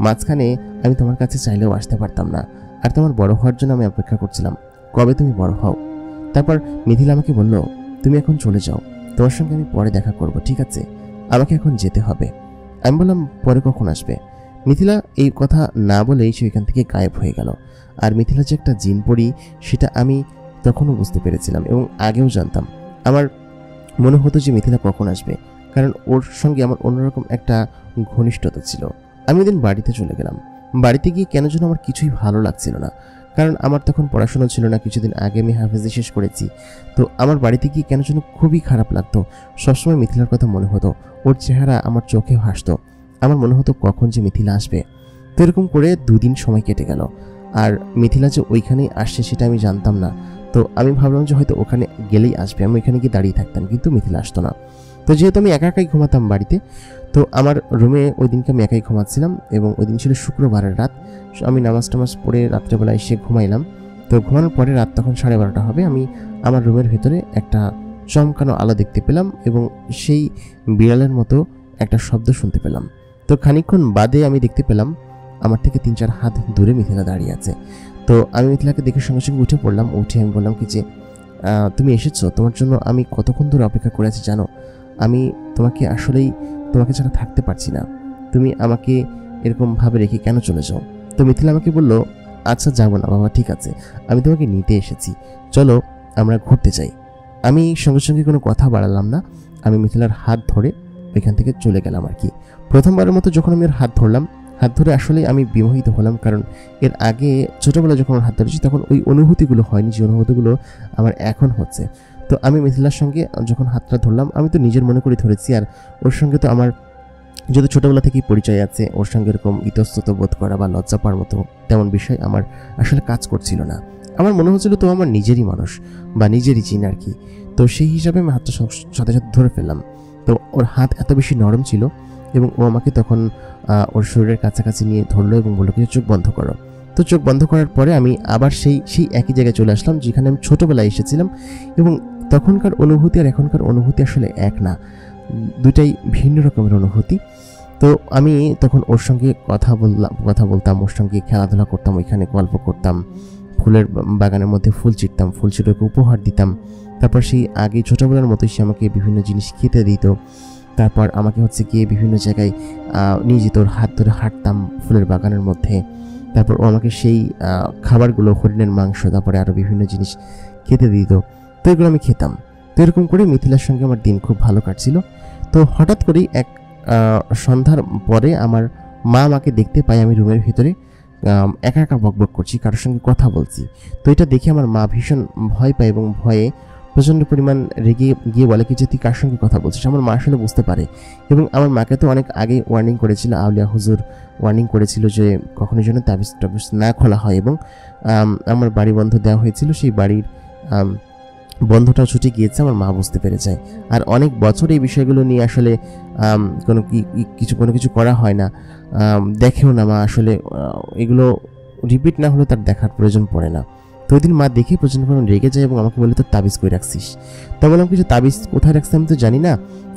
মাঝখানে আমি তোমার কাছে চাইলেও আসতে পারতাম না, আর তোমার বড় হওয়ার জন্য আমি অপেক্ষা করছিলাম, কবে তুমি বড় হও। তারপর মিথিলা আমাকে বলল, তুমি এখন চলে যাও, তোমার সঙ্গে আমি পরে দেখা করব, ঠিক আছে? আমাকে এখন যেতে হবে। আমি বললাম, পরে কখন আসবে? মিথিলা এই কথা না বলেই সে এখান থেকে গায়েব হয়ে গেল। আর মিথিলা যে একটা জিন পড়ি সেটা আমি তখনও বুঝতে পেরেছিলাম, এবং আগেও জানতাম। আমার মনে হতো যে মিথিলা কখন আসবে, কারণ ওর সঙ্গে আমার অন্যরকম একটা ঘনিষ্ঠতা ছিল। আমি ওদিন বাড়িতে চলে গেলাম। বাড়িতে গিয়ে কেন যেন আমার কিছুই ভালো লাগছিল না, কারণ আমার তখন পড়াশোনা ছিল না, কিছুদিন আগে আমি হাফেজি শেষ করেছি। তো আমার বাড়িতে গিয়ে কেন যেন খুবই খারাপ লাগতো। সবসময় মিথিলার কথা মনে হতো, ওর চেহারা আমার চোখে ভাসতো। আমার মনে হতো কখন যে মিথিলা আসবে। তো এরকম করে 2 দিন সময় কেটে গেল, আর মিথিলা যে ওইখানেই আসছে সেটা আমি জানতাম না। তো আমি ভাবলাম যে হয়তো ওখানে গেলেই আসবে, আমি ওইখানে গিয়ে দাঁড়িয়ে থাকতাম, কিন্তু মিথিলা আসতো না। তো যেহেতু আমি একা একাই ঘুমাতাম বাড়িতে, তো আমার রুমে ওই দিনকে আমি একাই ঘুমাচ্ছিলাম, এবং ওই দিন ছিল শুক্রবারের রাত। আমি নামাজ টামাজ পড়ে রাত্রেবেলা এসে ঘুমাইলাম। তো ঘুমানোর পরে রাত তখন 12:30 হবে, আমি আমার রুমের ভেতরে একটা চমকানো আলো দেখতে পেলাম, এবং সেই বিড়ালের মতো একটা শব্দ শুনতে পেলাম। তো খানিকক্ষণ বাদে আমি দেখতে পেলাম আমার থেকে 3-4 হাত দূরে মিথিলা দাঁড়িয়ে আছে। তো আমি মিথিলাকে দেখে সঙ্গে সঙ্গে উঠে পড়লাম। উঠে আমি বললাম কি যে, তুমি এসেছো, তোমার জন্য আমি কতক্ষণ ধরে অপেক্ষা করে আছি জানো? আমি তোমাকে ছাড়া থাকতে পারছি না, তুমি আমাকে এরকমভাবে রেখে কেন চলে যাও? তো মিথিলা আমাকে বলল, আচ্ছা যাবো না বাবা, ঠিক আছে, আমি তোমাকে নিতে এসেছি, চলো আমরা ঘুরতে যাই। আমি সঙ্গে সঙ্গে কোনো কথা বাড়ালাম না, আমি মিথিলার হাত ধরে ওইখান থেকে চলে গেলাম আর কি। প্রথমবারের মতো যখন আমি ওর হাত ধরলাম, হাত ধরে আসলে আমি বিমোহিত হলাম, কারণ এর আগে ছোটোবেলায় যখন ওর হাত ধরেছি তখন ওই অনুভূতিগুলো হয়নি যে অনুভূতিগুলো আমার এখন হচ্ছে। তো আমি মিথিলার সঙ্গে যখন হাতটা ধরলাম, আমি তো নিজের মনে করে ধরেছি, আর ওর সঙ্গে তো আমার যদি ছোটোবেলা থেকেই পরিচয় আছে, ওর সঙ্গে এরকম ইতস্তত বোধ করা বা লজ্জা পাওয়ার মতো তেমন বিষয় আমার আসলে কাজ করছিল না। আমার মনে হচ্ছিল তো আমার নিজেরই মানুষ বা নিজেরই চিন আর কি। তো সেই হিসাবে আমি হাতটা সাথে সাথে ধরে ফেললাম। তো ওর হাত এত বেশি নরম ছিল, এবং ও আমাকে তখন ওর শরীরের কাছাকাছি নিয়ে ধরলো এবং বললো কিছু চোখ বন্ধ করো। তো চোখ বন্ধ করার পরে আমি আবার সেই একই জায়গায় চলে আসলাম যেখানে আমি ছোটোবেলায় এসেছিলাম, এবং তখনকার অনুভূতি আর এখনকার অনুভূতি আসলে এক না, দুটাই ভিন্ন রকমের অনুভূতি। তো আমি তখন ওর সঙ্গে কথা বলতাম, ওর সঙ্গে খেলাধুলা করতাম, ওইখানে গল্প করতাম, ফুলের বাগানের মধ্যে ফুল ছিঁড়তাম, ফুল ছিঁড়ে উপহার দিতাম। তারপর সেই আগে ছোটোবেলার মতোই সে আমাকে বিভিন্ন জিনিস খেতে দিত। তারপর আমাকে গিয়ে বিভিন্ন জায়গায় নিয়ে যেত, ওর হাত ধরে হাঁটতাম ফুলের বাগানের মধ্যে। তারপর ও আমাকে সেই খাবারগুলো, হরিণের মাংস, তারপরে আরও বিভিন্ন জিনিস খেতে দিত। তো এগুলো আমি খেতাম। তো এরকম করে মিথিলার সঙ্গে আমার দিন খুব ভালো কাটছিল। তো হঠাৎ করেই এক সন্ধ্যার পরে আমার মা আমাকে দেখতে পায় আমি রুমের ভিতরে একা একা বকবক করছি, কারোর সঙ্গে কথা বলছি। তো এটা দেখে আমার মা ভীষণ ভয় পায়, এবং ভয়ে প্রচণ্ড পরিমাণ রেগে গিয়ে বলে কি যে, তুই কার সঙ্গে কথা বলছিস? আমার মা আসলে বুঝতে পারে, এবং আমার মাকে তো অনেক আগে ওয়ার্নিং করেছিল, আউলিয়া হুজুর ওয়ার্নিং করেছিল যে কখনোই যেন তাবিজ টাবিজ না খোলা হয়, এবং আমার বাড়ি বন্ধ দেওয়া হয়েছিল, সেই বাড়ির বন্ধটাও ছুটে গিয়েছে, আমার মা বুঝতে পেরে যায়। আর অনেক বছর এই বিষয়গুলো নিয়ে আসলে কোনো কিছু করা হয় না, দেখেও না মা, আসলে এগুলো রিপিট না হলে তার দেখার প্রয়োজন পড়ে না। তো ওই দিন মা দেখে প্রচণ্ড পরিমাণ রেগে যায় এবং আমাকে বলে, তোর তাবিজ কই রাখছিস? তো বললাম কিছু, তাবিজ কোথায় রাখছি আমি তো জানি না,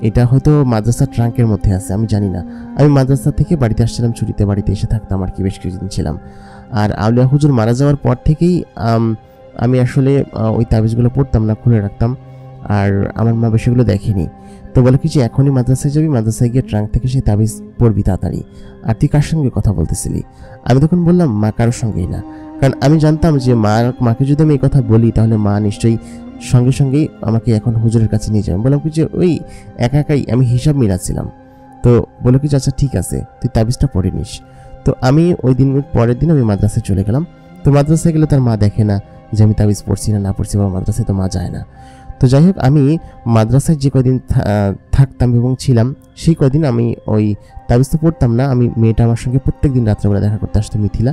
এটা হয়তো মাদ্রাসার ট্রাঙ্কের মধ্যে আছে, আমি জানি না। আমি মাদ্রাসা থেকে বাড়িতে আসছিলাম ছুটিতে, বাড়িতে এসে থাকতাম আর কি, বেশ কিছুদিন ছিলাম। আর আউলিয়া হুজুর মারা যাওয়ার পর থেকেই আমি আসলে ওই তাবিজগুলো পড়তাম না, খুলে রাখতাম, আর আমার মা বিষয়গুলো দেখেনি। তো বলে কি যে এখনই মাদ্রাসায় যাবি, মাদ্রাসায় গিয়ে ট্রাঙ্ক থেকে সেই তাবিজ পড়বি তাড়াতাড়ি। আর তুই কার সঙ্গে কথা বলতেছিলি? আমি তখন বললাম মা কারোর সঙ্গেই না, কারণ আমি জানতাম যে মাকে যদি আমি এই কথা বলি তাহলে মা নিশ্চয়ই সঙ্গে সঙ্গেই আমাকে এখন হুজুরের কাছে নিয়ে যাবেন। বললাম কি যে ওই একা একাই আমি হিসাব মিলাচ্ছিলাম। তো বলে কি যে আচ্ছা ঠিক আছে, তুই তাবিজটা পড়ে নিস। তো আমি ওই দিন পরের দিন আমি মাদ্রাসায় চলে গেলাম। তো মাদ্রাসায় গেলে তার মা দেখে না যে আমি তাবিজ পড়ছি না পড়ছি, বা মাদ্রাসায় তো মা যায় না। তো যাই হোক, আমি মাদ্রাসায় যে কদিন থাকতাম এবং ছিলাম সেই কদিন আমি ওই তাবিজ তো পড়তাম না। আমি মেয়েটা আমার সঙ্গে প্রত্যেক দিন রাত্রেবেলা দেখা করতে আসতো, মিথিলা।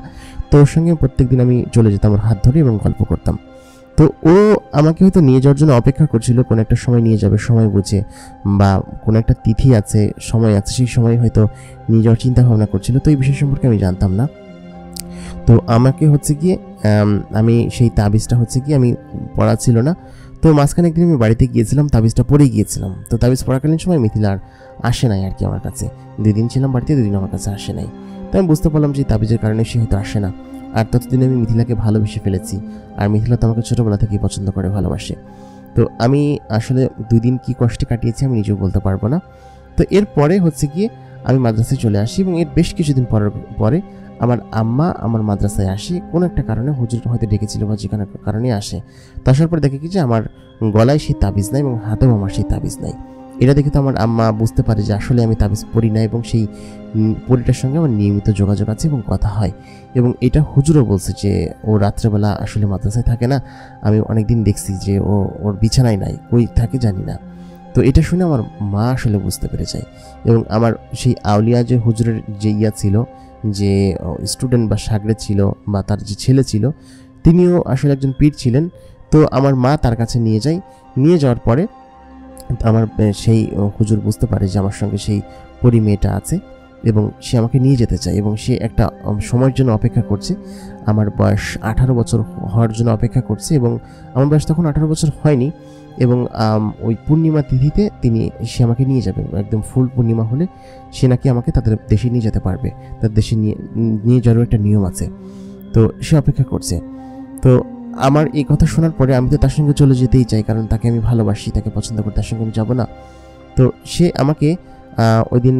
তো ওর সঙ্গে প্রত্যেক দিন আমি চলে যেতাম ওর হাত ধরে এবং গল্প করতাম। তো ও আমাকে হয়তো নিয়ে যাওয়ার জন্য অপেক্ষা করছিল, কোনো একটা সময় নিয়ে যাবে সময় বুঝে, বা কোনো একটা তিথি আছে সময় আছে সেই সময় হয়তো নিয়ে যাওয়ার চিন্তা ভাবনা করছিল। তো এই বিষয় সম্পর্কে আমি জানতাম না। তো আমাকে হচ্ছে গিয়ে আমি সেই তাবিজটা হচ্ছে কি আমি পড়া ছিল না। তো মাঝখানে একদিন আমি বাড়িতে গিয়েছিলাম, তাবিজটা পড়েই গিয়েছিলাম। তো তাবিজ পড়াকালীন সময় মিথিলা আর আসে নাই আর কি আমার কাছে। 2 দিন ছিলাম বাড়িতে, 2 দিন আমার কাছে আসে নাই। তো আমি বুঝতে পারলাম যে তাবিজের কারণে সে হয়তো আসে না। আর ততদিন আমি মিথিলাকে ভালোবেসে ফেলেছি, আর মিথিলা তো আমাকে ছোটোবেলা থেকেই পছন্দ করে, ভালোবাসে। তো আমি আসলে 2 দিন কী কষ্টে কাটিয়েছি আমি নিজেও বলতে পারবো না। তো এরপরে হচ্ছে গিয়ে আমি মাদ্রাসায় চলে আসি, এবং এর বেশ কিছুদিন পরে আমার আম্মা আমার মাদ্রাসায় আসে। কোনো একটা কারণে হুজুর হয়তো ডেকেছিল বা যে কোনো কারণে আসে। তো আসার পর দেখে কি যে আমার গলায় সেই তাবিজ নাই এবং হাতেও আমার সেই তাবিজ নাই। এটা দেখে তো আমার আম্মা বুঝতে পারে যে আসলে আমি তাবিজ পড়ি না, এবং সেই পরিটার সঙ্গে আমার নিয়মিত যোগাযোগ আছে এবং কথা হয়। এবং এটা হুজুরও বলছে যে ও রাত্রেবেলা আসলে মাদ্রাসায় থাকে না, আমি অনেকদিন দেখছি যে ওর বিছানায় নাই, কই থাকে জানি না। তো এটা শুনে আমার মা আসলে বুঝতে পেরে যায়। এবং আমার সেই আউলিয়া যে হুজুরের যে ছিল, যে স্টুডেন্ট বা শাগরেদ ছিল বা তার যে ছেলে ছিল, তিনিও আসলে একজন পীর ছিলেন। তো আমার মা তার কাছে নিয়ে যায়। নিয়ে যাওয়ার পরে আমার সেই হুজুর বুঝতে পারে যে আমার সঙ্গে সেই পরি মেয়েটা আছে, এবং সে আমাকে নিয়ে যেতে চায়, এবং সে একটা সময়ের জন্য অপেক্ষা করছে। আমার বয়স 18 বছর হওয়ার জন্য অপেক্ষা করছে, এবং আমার বয়স তখন 18 বছর হয়নি। এবং ওই পূর্ণিমা তিথিতে সে আমাকে নিয়ে যাবে, একদম ফুল পূর্ণিমা হলে সে নাকি আমাকে তাদের দেশে নিয়ে যেতে পারবে, তার দেশে নিয়ে যাওয়ার একটা নিয়ম আছে। তো সে অপেক্ষা করছে। তো আমার এই কথা শোনার পরে আমি তো তার সঙ্গে চলে যেতেই চাই, কারণ তাকে আমি ভালোবাসি, তাকে পছন্দ করি, তার সঙ্গে আমি যাবো না। তো সে আমাকে ওই দিন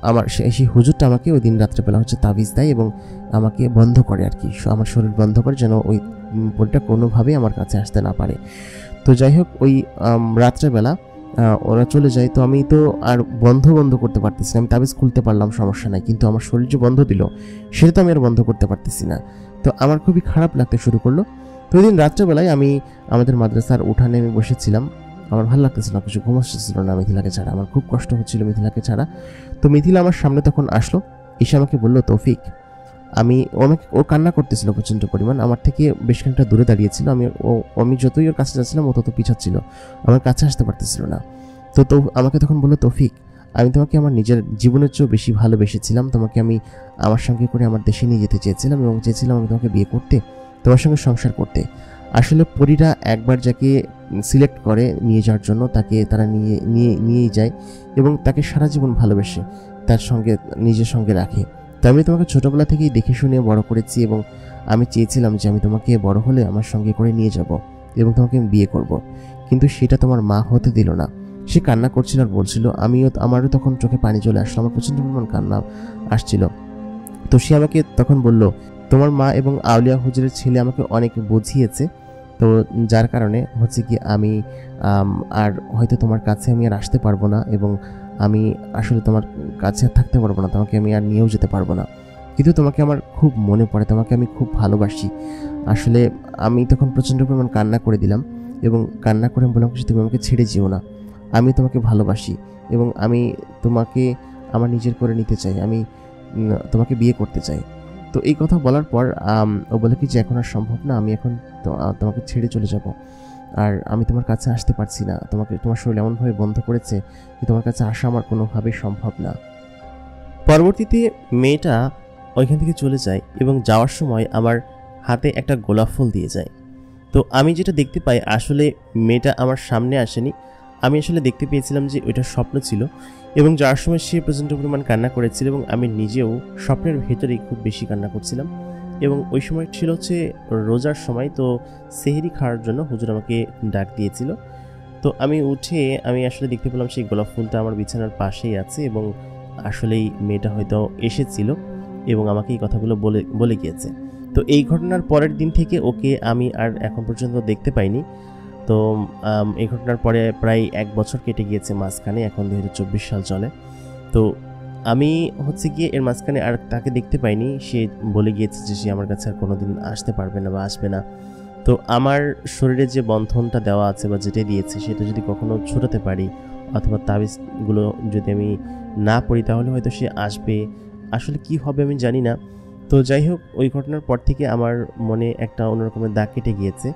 আমার সেই হুজুরটা আমাকে ওই দিন রাত্রেবেলা হচ্ছে তাবিজ দেয়, এবং আমাকে বন্ধ করে আর কি, আমার শরীর বন্ধ করে, যেন ওই পরিটা কোনোভাবেই আমার কাছে আসতে না পারে। তো যাই হোক, ওই রাত্রেবেলা ওরা চলে যায়। তো আমি তো আর বন্ধ করতে পারতেছি না। আমি তাবিজ খুলতে পারলাম, সমস্যা নাই, কিন্তু আমার শরীর যে বন্ধ দিল সেটা তো আমি আর বন্ধ করতে পারতেছি না। তো আমার খুবই খারাপ লাগতে শুরু করলো। তো ওই দিন রাত্রেবেলায় আমি আমাদের মাদ্রাসার উঠানে আমি বসেছিলাম, আমার ভালো লাগতেছিল না, কিছু ঘুম আসতেছিল না মিথিলাকে ছাড়া, আমার খুব কষ্ট হচ্ছিল মিথিলাকে ছাড়া। তো মিথিলা আমার সামনে তখন আসলো, এসে আমাকে বললো তৌফিক। ও কান্না করতেছিল প্রচণ্ড পরিমাণ, আমার থেকে বেশ খানিকটা দূরে দাঁড়িয়েছিল। আমি যতই ওর কাছে যাচ্ছিলাম ও তত পিছাচ্ছিল, আমার কাছে আসতে পারতেছিল না। তো আমাকে তখন বললো তৌফিক, আমি তোমাকে আমার নিজের জীবনের চেয়েও বেশি ভালোবেসেছিলাম, তোমাকে আমি আমার সঙ্গে করে আমার দেশে নিয়ে যেতে চেয়েছিলাম, এবং চেয়েছিলাম আমি তোমাকে বিয়ে করতে, তোমার সঙ্গে সংসার করতে। আসলে পরীরা একবার যাকে সিলেক্ট করে নিয়ে যাওয়ার জন্য, তাকে তারা নিয়েই যায়, এবং তাকে সারা জীবন ভালোবেসে তার সঙ্গে নিজের সঙ্গে রাখে। তো আমি তোমাকে ছোটোবেলা থেকেই দেখে শুনে বড় করেছি, এবং আমি চেয়েছিলাম যে আমি তোমাকে বড় হলে আমার সঙ্গে করে নিয়ে যাব এবং তোমাকে আমি বিয়ে করব, কিন্তু সেটা তোমার মা হতে দিল না। সে কান্না করছিল আর বলছিল, আমারও তখন চোখে পানি চলে আসলো, আমার প্রচণ্ড পরিমাণ কান্না আসছিল। তো সে আমাকে তখন বলল, তোমার মা এবং আউলিয়া হুজুরের ছেলে আমাকে অনেক বুঝিয়েছে, তো যার কারণে হচ্ছে কি আমি আর হয়তো তোমার কাছে আমি আর আসতে পারবো না, এবং আমি আসলে তোমার কাছে আর থাকতে পারবো না, তোমাকে আমি আর নিয়েও যেতে পারবো না, কিন্তু তোমাকে আমার খুব মনে পড়ে, তোমাকে আমি খুব ভালোবাসি। আসলে আমি তখন প্রচণ্ড পরিমাণ কান্না করে দিলাম, এবং কান্না করে বললাম যে তুমি আমাকে ছেড়ে যেও না, আমি তোমাকে ভালোবাসি, এবং আমি তোমাকে আমার নিজের করে নিতে চাই, আমি তোমাকে বিয়ে করতে চাই। তো এই কথা বলার পর ও বলে কি যে এখন আর সম্ভব না, আমি এখন তোমাকে ছেড়ে চলে যাব, আর আমি তোমার কাছে আসতে পারছি না, তোমার শরীর এমনভাবে বন্ধ করেছে যে তোমার কাছে আসা আমার কোনোভাবেই সম্ভব না। পরবর্তীতে মেয়েটা ওইখান থেকে চলে যায়, এবং যাওয়ার সময় আমার হাতে একটা গোলাপ ফুল দিয়ে যায়। তো আমি যেটা দেখতে পাই, আসলে মেয়েটা আমার সামনে আসেনি, আমি আসলে দেখতে পেয়েছিলাম যে ওইটা স্বপ্ন ছিল, এবং যাওয়ার সময় সে প্রচণ্ড পরিমাণ কান্না করেছিল, এবং আমি নিজেও স্বপ্নের ভেতরেই খুব বেশি কান্না করছিলাম। এবং ওই সময় ছিল হচ্ছে রোজার সময়, তো সেহরি খাওয়ার জন্য হুজুর আমাকে ডাক দিয়েছিল। তো আমি উঠে আমি আসলে দেখতে পেলাম সেই গোলাপ ফুলটা আমার বিছানার পাশেই আছে এবং আসলেই মেয়েটা হয়তো এসেছিল এবং আমাকে এই কথাগুলো বলে বলে গিয়েছে। তো এই ঘটনার পরের দিন থেকে ওকে আমি আর এখন পর্যন্ত দেখতে পাইনি। তো এই ঘটনার পরে প্রায় 1 বছর কেটে গিয়েছে মাঝখানে, এখন 2024 সাল চলে। তো আমি হচ্ছে গিয়ে এর মাঝখানে আর তাকে দেখতে পাইনি। সে বলে গিয়েছে যে সে আমার কাছে আর কোনোদিন আসতে পারবে না বা আসবে না। তো আমার শরীরে যে বন্ধনটা দেওয়া আছে বা যেটা দিয়েছে সেটা যদি কখনো ছুটাতে পারি অথবা তাবিজগুলো যদি আমি না পড়ি তাহলে হয়তো সে আসবে। আসলে কি হবে আমি জানি না। তো যাই হোক, ওই ঘটনার পর থেকে আমার মনে একটা অন্যরকমের দাগ কেটে গিয়েছে।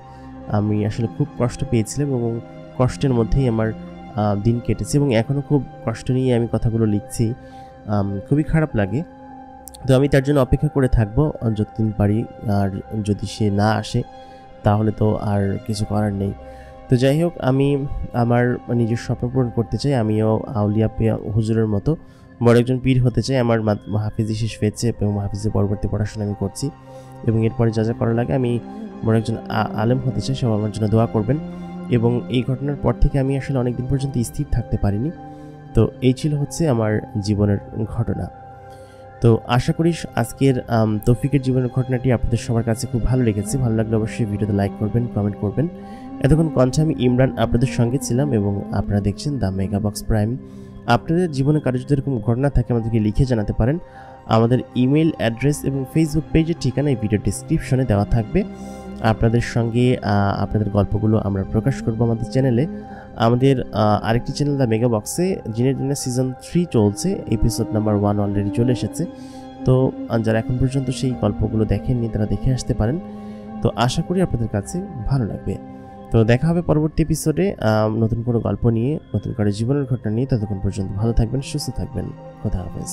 আমি আসলে খুব কষ্ট পেয়েছিলাম এবং কষ্টের মধ্যেই আমার দিন কেটেছে এবং এখনও খুব কষ্ট নিয়ে আমি কথাগুলো লিখছি। খুবই খারাপ লাগে। তো আমি তার জন্য অপেক্ষা করে থাকবো যতদিন পারি। আর যদি সে না আসে তাহলে তো আর কিছু করার নেই। তো যাই হোক, আমি আমার নিজের স্বপ্ন পূরণ করতে চাই। আমিও আউলিয়া হুজুরের মতো বড় একজন পীর হতে চাই। আমার হাফিজি শেষ হয়েছে এবং হাফিজের পরবর্তী পড়াশোনা আমি করছি এবং এরপরে যা যা করা লাগে আমি বড় একজন আলেম হতে চাই। সব আমার জন্য দোয়া করবেন। এবং এই ঘটনার পর থেকে আমি আসলে অনেকদিন পর্যন্ত স্থির থাকতে পারিনি। তো এই ছিল হচ্ছে আমার জীবনের ঘটনা। তো আশা করি আজকের তৌফিকের জীবনের ঘটনাটি আপনাদের সবার কাছে খুব ভালো লেগেছে। ভালো লাগলে অবশ্যই ভিডিওতে লাইক করবেন, কমেন্ট করবেন। এতক্ষণ কণ্ঠে আমি ইমরান আপনাদের সঙ্গে ছিলাম এবং আপনারা দেখছেন দ্য মেগা বক্স প্রাইম। আপনাদের জীবনে কারো যদি এরকম ঘটনা থাকে আমাদেরকে লিখে জানাতে পারেন। আমাদের ইমেল অ্যাড্রেস এবং ফেসবুক পেজের ঠিকানা এই ভিডিও ডিসক্রিপশনে দেওয়া থাকবে। আপনাদের সঙ্গে আপনাদের গল্পগুলো আমরা প্রকাশ করব আমাদের চ্যানেলে। আমাদের আরেকটি চ্যানেল দ্য মেগা বক্সে জিনের দিনে সিজন 3 চলছে, এপিসোড নাম্বার 1 অলরেডি চলে এসেছে। তো যারা এখন পর্যন্ত সেই গল্পগুলো দেখেননি তারা দেখে আসতে পারেন। তো আশা করি আপনাদের কাছে ভালো লাগবে। তো দেখা হবে পরবর্তী এপিসোডে নতুন কোনো গল্প নিয়ে, নতুন করে জীবনের ঘটনা নিয়ে। ততক্ষণ পর্যন্ত ভালো থাকবেন, সুস্থ থাকবেন। খোদা হাফেজ।